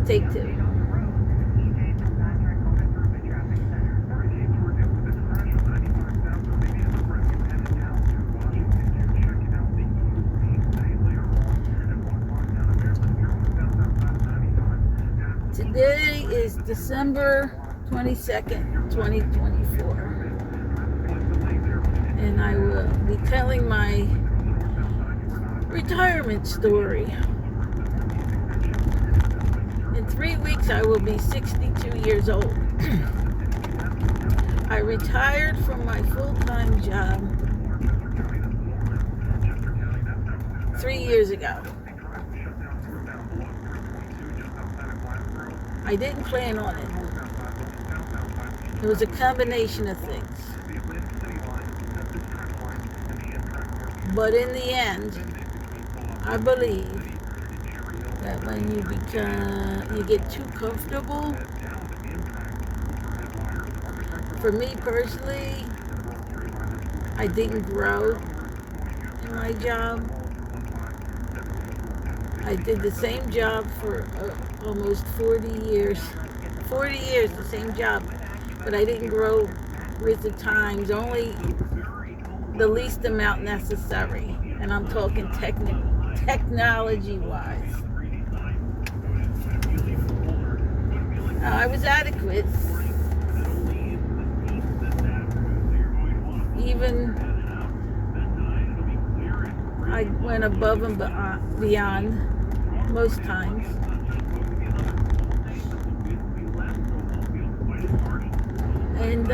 Take two. Today is December 22nd, 2024. And I will be telling my retirement story. In 3 weeks, I will be 62 years old. I retired from my full-time job 3 years ago. I didn't plan on it. It was a combination of things. But in the end, I believe that when you get too comfortable, for me personally, I didn't grow in my job. I did the same job for almost 40 years. 40 years, the same job. But I didn't grow with the times, only the least amount necessary. And I'm talking technology-wise. I was adequate. Even I went above and beyond most times. And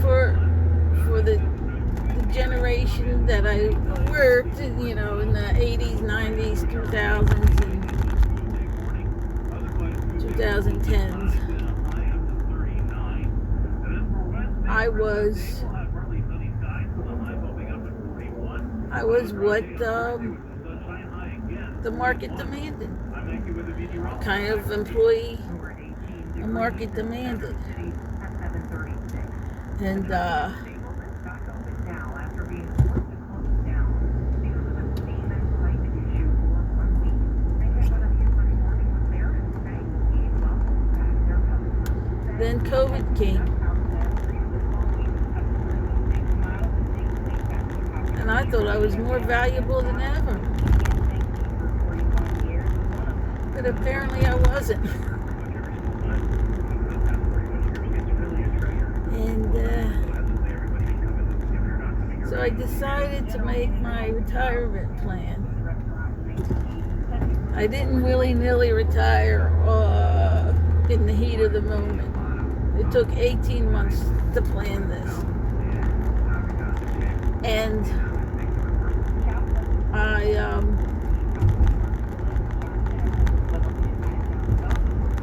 for the generation that I worked, in the 80s, 90s, 2000s, and 2010s, I was what the market demanded. The kind of employee the market demanded. And then COVID came. And I thought I was more valuable than ever. But apparently I wasn't. And so I decided to make my retirement plan. I didn't willy-nilly retire in the heat of the moment. It took 18 months to plan this. And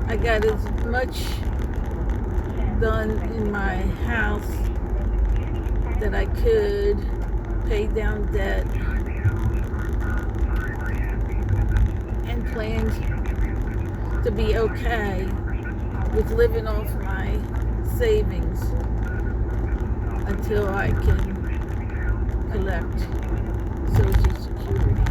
I got as much done in my house that I could, pay down debt, and planned to be okay with living off my savings until I can collect Social Security.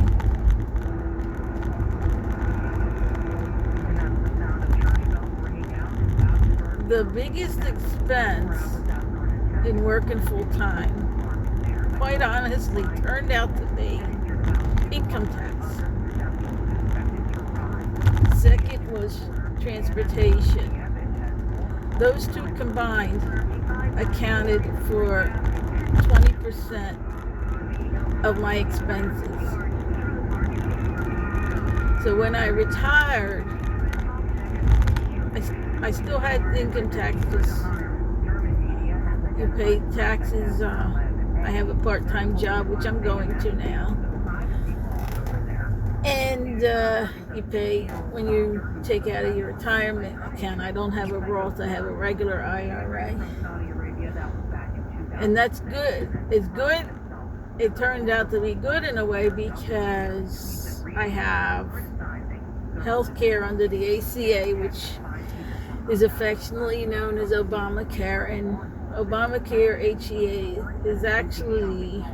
The biggest expense in working full time, quite honestly, turned out to be income tax. Second was transportation. Those two combined accounted for 20% of my expenses. So when I retired, I still had income taxes. You pay taxes. I have a part-time job, which I'm going to now. And you pay when you take out of your retirement account. I don't have a Roth. I have a regular IRA. And that's good. It's good. It turned out to be good in a way because I have health care under the ACA, which is affectionately known as Obamacare, and Obamacare HEA is actually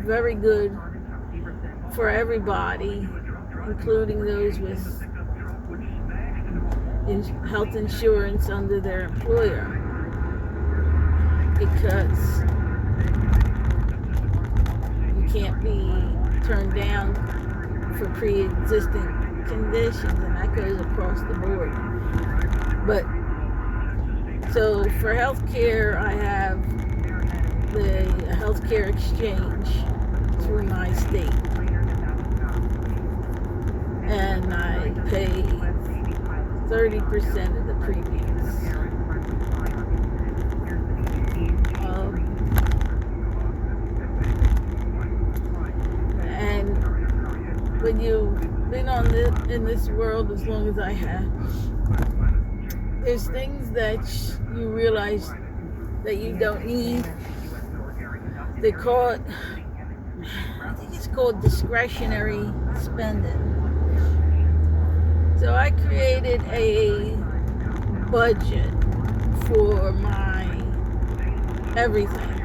very good for everybody, including those with health insurance under their employer, because you can't be turned down for pre-existing conditions, and that goes across the board. But so for healthcare, I have the healthcare exchange through my state, and I pay 30% of the premiums. And when you've been in this world as long as I have, there's things that you realize that you don't need. They call it, I think it's called discretionary spending. So I created a budget for my everything,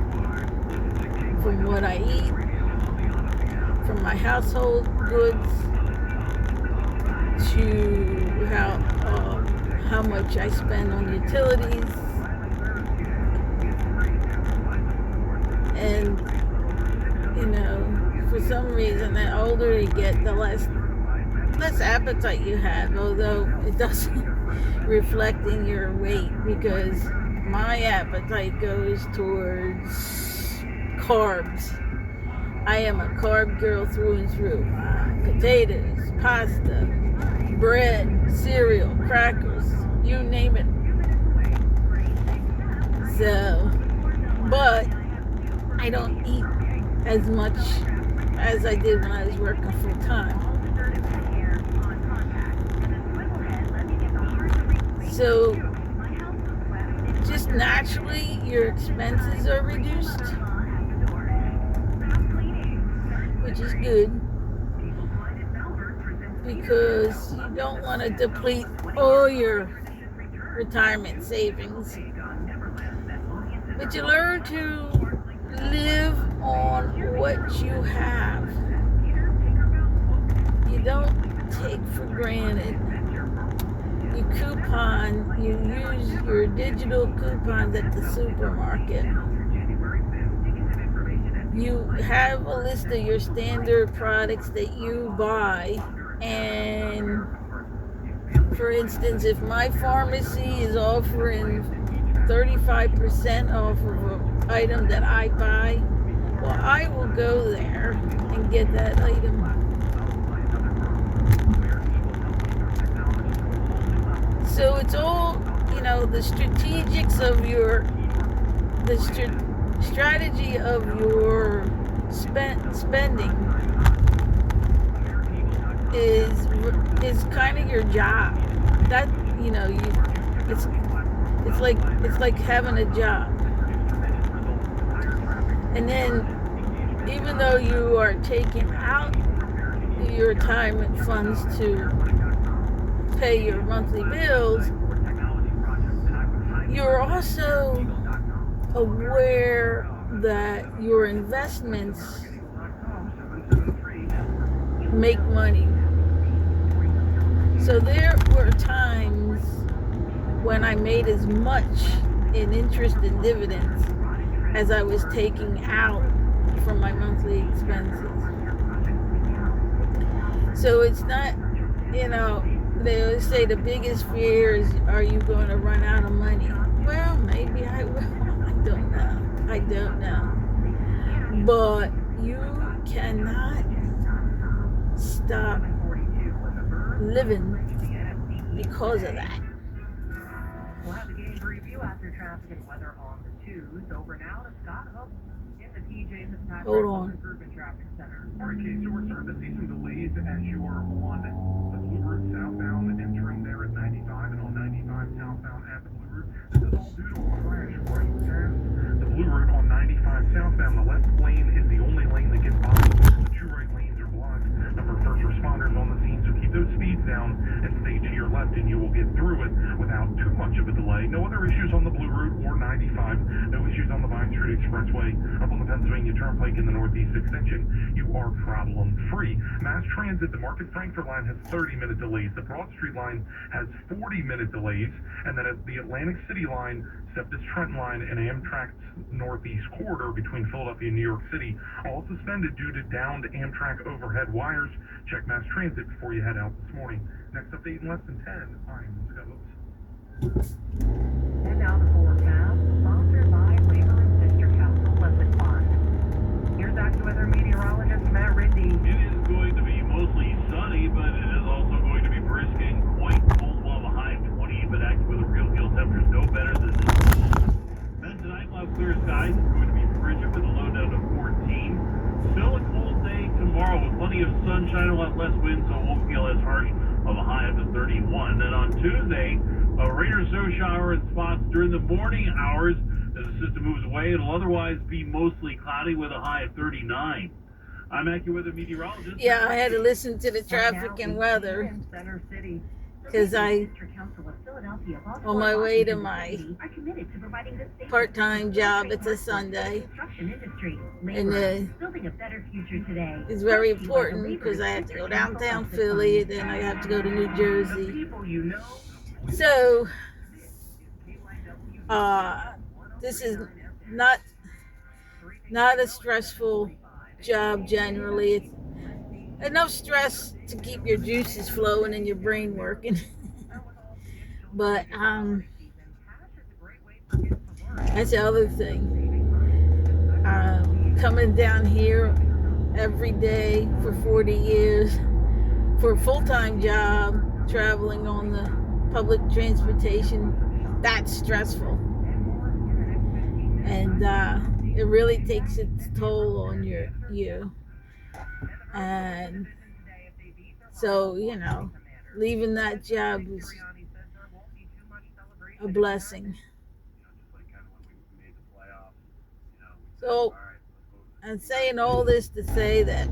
from what I eat, from my household goods, to how much I spend on utilities. And for some reason, the older you get, the less appetite you have, although it doesn't reflect in your weight, because my appetite goes towards carbs. I am a carb girl through and through. Potatoes, pasta, bread, cereal, crackers, you name it. So, but I don't eat as much as I did when I was working full time. So, just naturally, your expenses are reduced, which is good, because you don't want to deplete all your retirement savings. But you learn to live on what you have. You don't take for granted. You coupon, you use your digital coupons at the supermarket. You have a list of your standard products that you buy, and for instance, if my pharmacy is offering 35% off of an item that I buy, well, I will go there and get that item. So it's all, the strategics of the strategy of your spending is kind of your job. That it's like having a job. And then, even though you are taking out your retirement funds to pay your monthly bills, you're also aware that your investments make money. So there were times when I made as much in interest and dividends as I was taking out from my monthly expenses. So it's not, they always say the biggest fear is, are you going to run out of money? Well, maybe I will. I don't know. But you cannot stop living because of that. We'll have the game preview after traffic and weather on the 2s. Over now to Scott Hook in the TJ's at Pat Urban Traffic Center. All right, Kate, so we're starting to see some delays as you're on the Blue Route southbound, entering there at 95 and on 95 southbound at the Blue Route. This is all due to a crash right past the Blue Route on 95 southbound. The left lane is the only lane that gets by. The two right lanes are blocked. Number of first responders on the scene, so keep those speeds down and stay to your left, and you will get through it without too much of a delay. No other issues on the Blue Route or 95. No issues on the Vine Street Expressway up on the Pennsylvania Turnpike in the Northeast Extension. You are problem-free. Mass Transit, the Market Frankfurt line has 30-minute delays. The Broad Street line has 40-minute delays. And then at the Atlantic City line, SEPTA's Trenton line, and Amtrak's Northeast Corridor between Philadelphia and New York City, all suspended due to downed Amtrak overhead wires. Check Mass Transit before you head out this morning. Next update in less than 10. I'm Scott Hoops. And now the forecast, sponsored by Labor and Sister Council Pleasant Park. Here's AccuWeather meteorologist Matt Rindy. It is going to be mostly sunny, but it is also going to be brisk and quite cold. While the high of 20, but AccuWeather real feel temperatures no better than this. Then tonight, we'll have clear skies. It's going to be frigid with a low down to 14. Still a cold day tomorrow with plenty of sunshine, a lot less wind, so it won't feel as harsh of a high up to 31. Then on Tuesday, a rain or snow shower in spots during the morning hours as the system moves away. It'll otherwise be mostly cloudy with a high of 39. I'm AccuWeather meteorologist. Yeah, I had to listen to the traffic and weather because on my way to my part-time job, it's a Sunday, and it's very important because I have to go downtown Philly, then I have to go to New Jersey. So, this is not a stressful job generally. It's enough stress to keep your juices flowing and your brain working. But that's the other thing. Coming down here every day for 40 years for a full-time job, traveling on the public transportation, that's stressful. And it really takes its toll on you. And so, leaving that job is a blessing. So, I'm saying all this to say that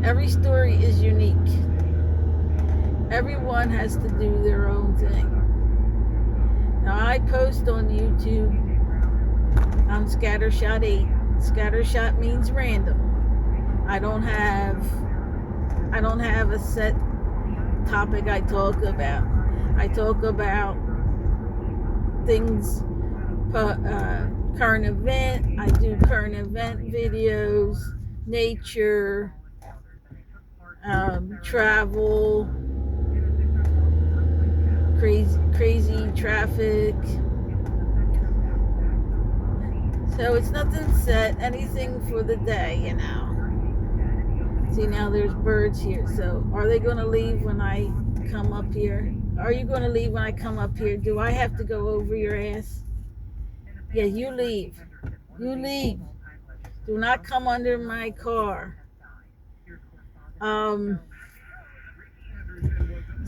every story is unique. Everyone has to do their own thing. Now, I post on YouTube. I'm Scattershot8. Scattershot means random. I don't have a set topic I talk about. I talk about things, current event. I do current event videos, nature, travel, crazy traffic. So it's nothing set, anything for the day, See, now there's birds here. So are they going to leave when I come up here? Are you going to leave when I come up here? Do I have to go over your ass? Yeah, you leave. You leave. Do not come under my car.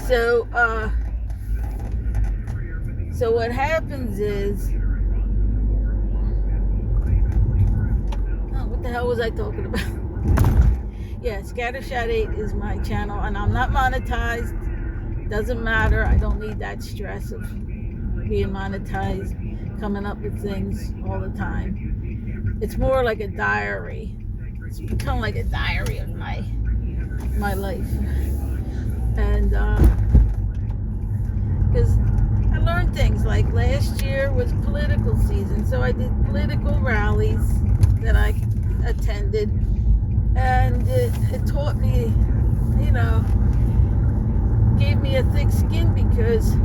So what happens is, what the hell was I talking about? Yeah, Scattershot8 is my channel, and I'm not monetized. Doesn't matter. I don't need that stress of being monetized, coming up with things all the time. It's more like a diary. It's become like a diary of my life. And because I learned things, like last year was political season, so I did political rallies that I attended, and it taught me, gave me a thick skin, because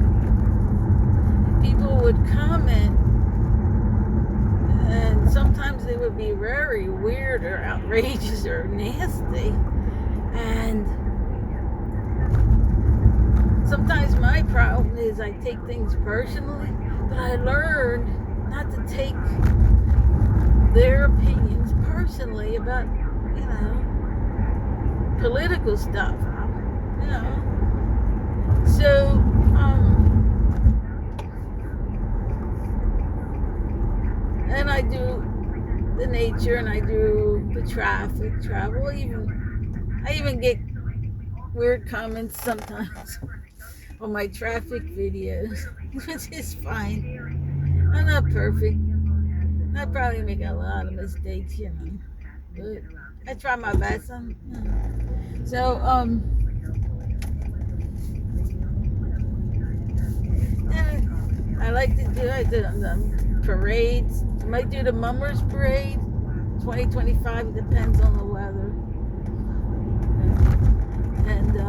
people would comment, and sometimes they would be very weird or outrageous or nasty, and sometimes my problem is I take things personally, but I learned not to take their opinions personally about, political stuff, So, and I do the nature, and I do the travel. I even get weird comments sometimes on my traffic videos, which is fine. I'm not perfect. I probably make a lot of mistakes, but I try my best. So, yeah, I like to do parades. I might do the Mummers Parade 2025. It depends on the weather. And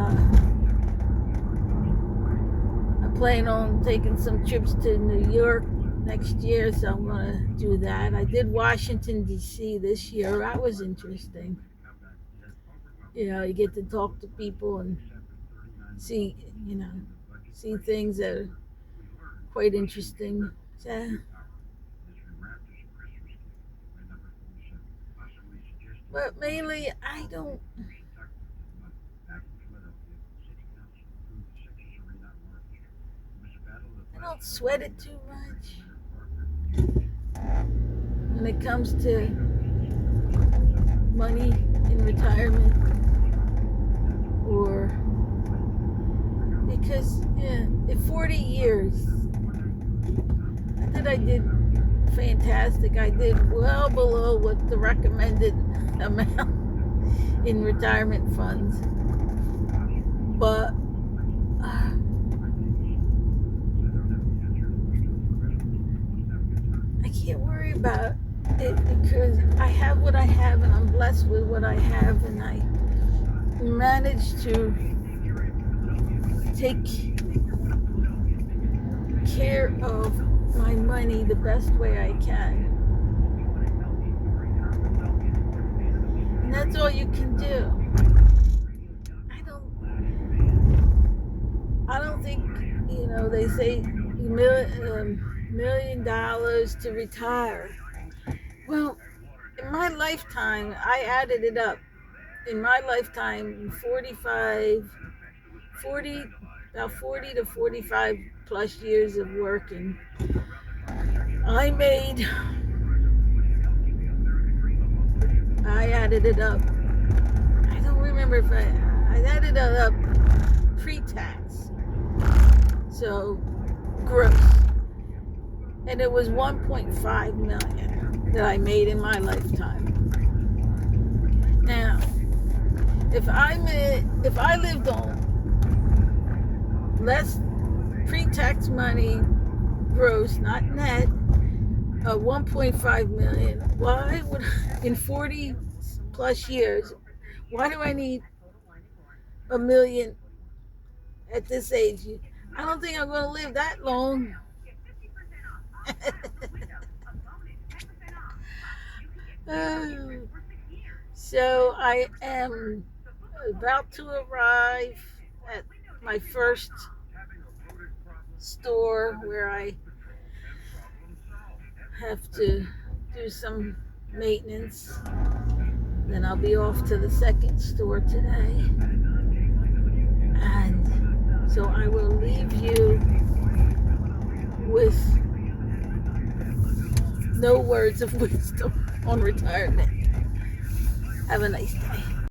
I plan on taking some trips to New York next year, so I'm going to do that. I did Washington, D.C. this year. That was interesting. You get to talk to people and see things that are quite interesting. So, but mainly, I don't sweat it too much when it comes to money in retirement, or because in 40 years I did fantastic. I did well below what the recommended amount in retirement funds, but I can't worry about it because I have what I have and I'm blessed with what I have, and I managed to take care of my money the best way I can. And that's all you can do. I don't think, they say $1 million to retire. Well, in my lifetime, I added it up. In my lifetime, 40 to 45 plus years of working, I added it up. I don't remember if I added it up pre-tax. So, gross. And it was 1.5 million that I made in my lifetime. Now, if I lived on less pre-tax money, gross, not net, 1.5 million, why would, in 40 plus years, why do I need $1 million at this age? I don't think I'm going to live that long. So I am about to arrive at my first store where I have to do some maintenance. Then I'll be off to the second store today. And so I will leave you with no words of wisdom on retirement. Have a nice day.